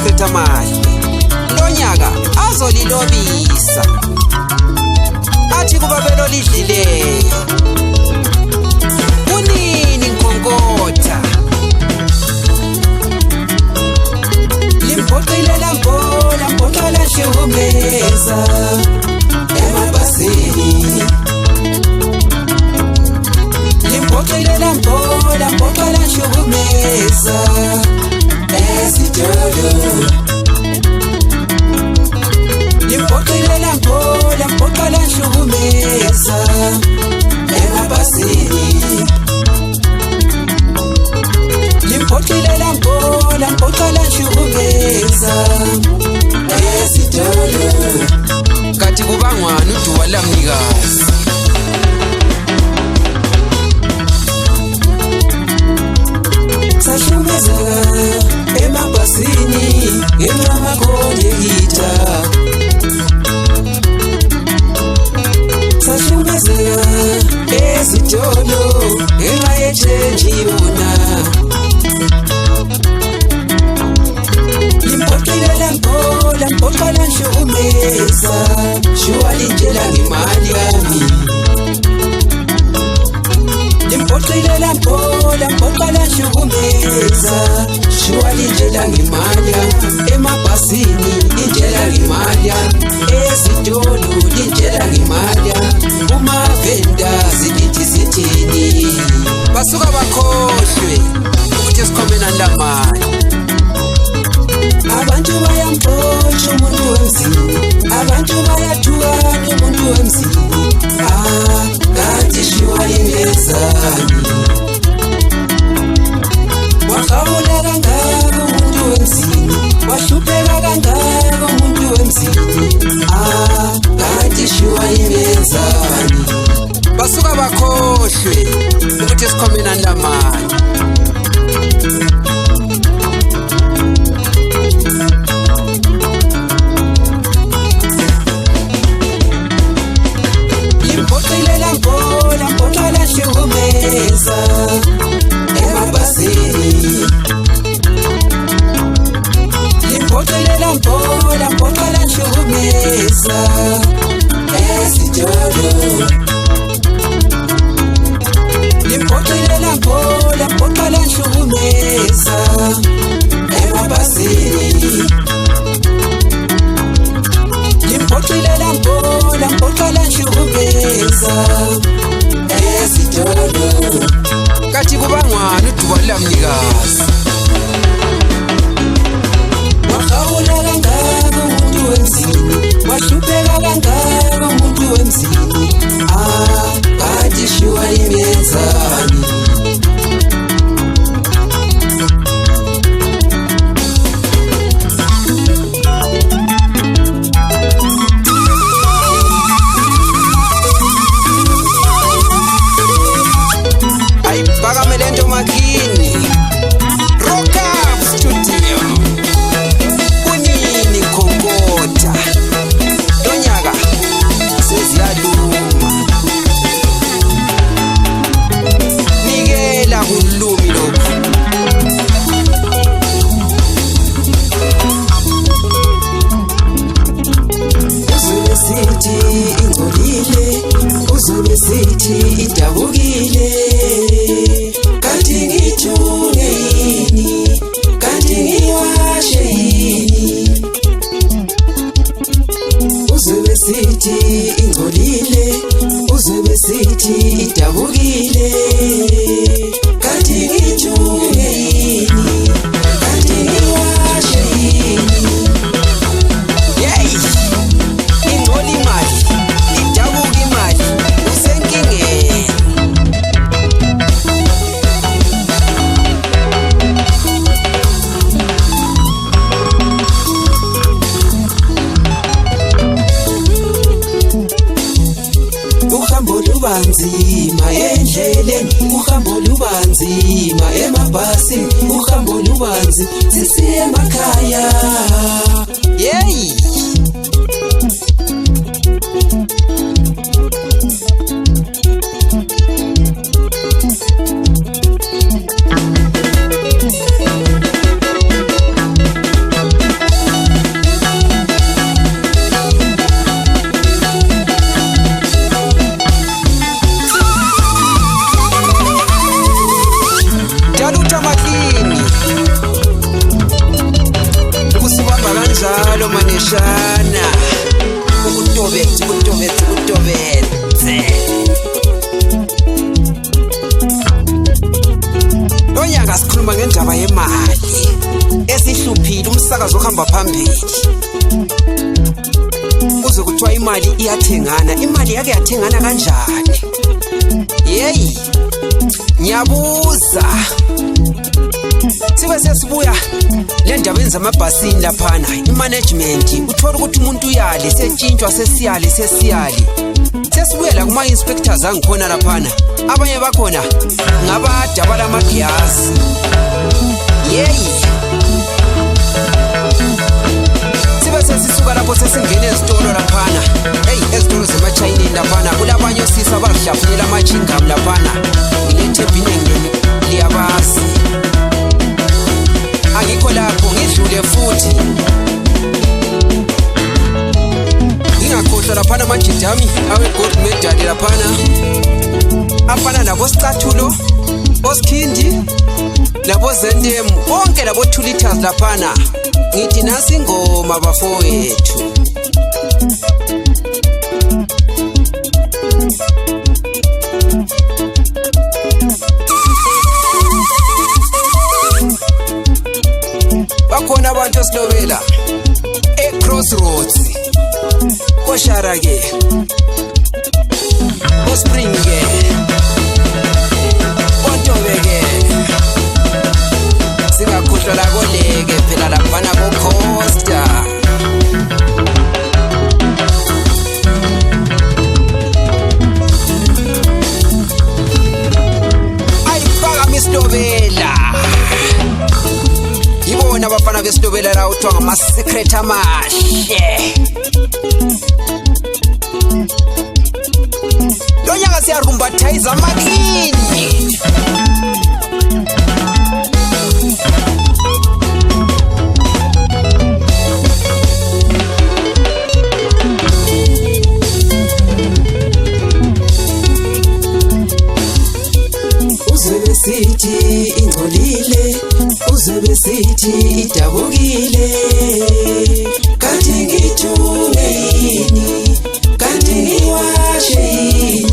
Dr. Mahle lonyaka azolilobisa athi kuba belolidlileyo kunini Nkhonkotha limphoqile lambola mphoqala shehumeza emabhasini limphoqile lambola mphoqala shehumeza esitolo limphoqile lambola mphoqala shehumeza emabhasini limphoqile lambola mphoqala shehumeza esitolo kathi kubangwani uduwa lamnikazi sashumezeka emabhasini ngenamakhondekitha sashumezeka ezitolo ngenxa yethenji yona limphoqile lambola mphoqala shehumeza shuwa lintshela ngemali yami limphoqile lambola mphoqala shehumeza shuwa lintshela ngemali emabhasini lintshela ngemali ezitolo lintshela ngemali kumavenda zilithi sithini basuka bakhohlwe ukuthi sikhomena ndamali abantu bayampotsha umuntu wemzini abantu bayathukana umuntu wemzini kanti shuwa ingezani wahawula kangaka umuntu wemzini wahlupheka kangaka umuntu wemzini kanti shuwa ingezani basuka bakhohlwe ukuthi sikhomena ndamali limphoqile lambola mphoqala shehumeza emabhasini limphoqile lambola mphoqala shehumeza esitolo limphoqile lambola mphoqala shehumeza emabhasini limphoqile lambola mphoqala shehumeza esitolo kathi kubangwani uduwa lamnikazi wahawula kangaka umuntu wemzini wahlupheka kangaka umuntu wemzini kanti shuwa ingenzani Bakamelento Makini Rock Up Studio kunini Nkhonkotha lonyaka seziyaluma nikela kulumi lokho uzobe sithi ingcolile uzobe sithi idabukile kanti ngithunge yini kanti ngiwashe yini uzobe sithi ingcolile uzobe sithi idabukile kanti ngithunge yini kanti ngiwashe yini ingcola imali idabuka imali usenkingeni uhambo lubanzima endleleni uhambo lubanzima emabhasini uhambo lubanzima sisiye emakhaya sikhuluma ngendaba yemali esihluphile umsakazo ohamba phambili. Kuze kuthiwa imali iyathengana, imali yake yathengana kanjani? Yeyi, ngiyabuza. Sibe sesibuya le ndaba yenza amabhasini laphana, imanagement uthola ukuthi umuntu uyali setshintshwa sesiyali. Sesibuya la kuma inspectors angikhona laphana, abanye bakhona ngabada balamagiyazi. Yeyi, sibe sesisuka lapho sesingena ezitolo laphana. Ezitolo zemachayinini laphana kulabanye osisi abahlafunela amachingam laphana. Ngilethe ebhinengeni liyabazi. Angikho lapho ngidlule futhi. Ngingakhohlwa laphana amajidami awe-gold medal laphana afana nabosicathulo, oSkhindi, laboZendem, bonke labo 2 liters laphana. Ngithi nasi ingoma bafowethu. Bakhona abantu esilobela e-Crossroads, koShara ke, koSpring ke, koNtobe ke, singakhohlwa la koleke phela laphana koCosta. Ayifaka misilobela. Yibona abafana besilobela la uthiwa ngama-secret amahle. Lo nyaka siyarumbathayiza amakini. Uzwe besithi ingcolile, uzwe besithi idabukile, kanti ngithule yini, kanti ngiwashe yini.